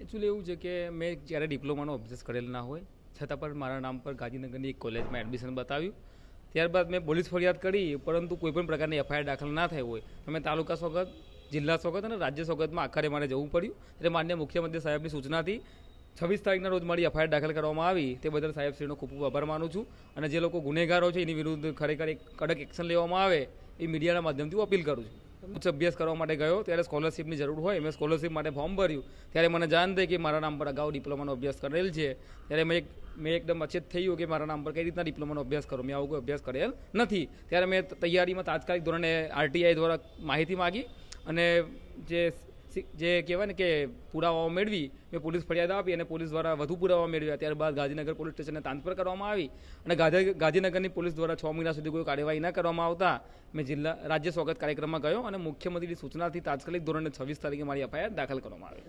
Actually એવું છે કે મેં જ્યારે ડિપ્લોમાનો અભ્યાસ કરેલ ના હોય છતાં પણ મારા નામ પર ગાંધીનગરની એક કોલેજમાં એડમિશન બતાવ્યું. ત્યારબાદ મેં પોલીસ ફરિયાદ કરી, પરંતુ કોઈપણ પ્રકારની એફઆઈઆર દાખલ ના થઈ હોય તો મેં તાલુકા સોગત, જિલ્લા સોગત અને રાજ્ય સોગતમાં આખરે મારે જવું પડ્યું. એટલે માન્ય મુખ્યમંત્રી સાહેબની સૂચનાથી 26 તારીખના રોજ મારી એફઆઈઆર દાખલ કરવામાં આવી. તે બદલ સાહેબશ્રીનો ખૂબ ખૂબ આભાર માનું છું. અને જે લોકો ગુનેગારો છે એની વિરુદ્ધ ખરેખર એક કડક એક્શન લેવામાં આવે એ મીડિયાના માધ્યમથી હું અપીલ કરું છું. ઉચ્ચ અભ્યાસ કરવા માટે ગયો ત્યારે સ્કોલરશીપની જરૂર હોય, મેં સ્કોલરશીપ માટે ફોર્મ ભર્યું. ત્યારે મને જાણ થઈ કે મારા નામ પર અગાઉ ડિપ્લોમાનો અભ્યાસ કરેલ છે. ત્યારે મેં એકદમ અચેત થઈ ગયું કે મારા નામ પર કઈ રીતના ડિપ્લોમાનો અભ્યાસ કરો, મેં આવો કોઈ અભ્યાસ કરેલ નથી. ત્યારે મેં તૈયારીમાં તાત્કાલિક ધોરણે આરટીઆઈ દ્વારા માહિતી માગી અને જે કહેવાય ને કે પુરાવાઓ મેળવી, મેં પોલીસ ફરિયાદ આપી અને પોલીસ દ્વારા વધુ પુરાવા મેળવ્યા. ત્યારબાદ ગાંધીનગર પોલીસ સ્ટેશનને ટ્રાન્સફર કરવામાં આવી અને ગાંધીનગરની પોલીસ દ્વારા 6 મહિના સુધી કોઈ કાર્યવાહી ન કરવામાં આવતા મેં રાજ્ય સ્વાગત કાર્યક્રમમાં ગયો અને મુખ્યમંત્રીની સૂચનાથી તાત્કાલિક ધોરણે 26 તારીખે મારી એફઆઈઆર દાખલ કરવામાં આવી.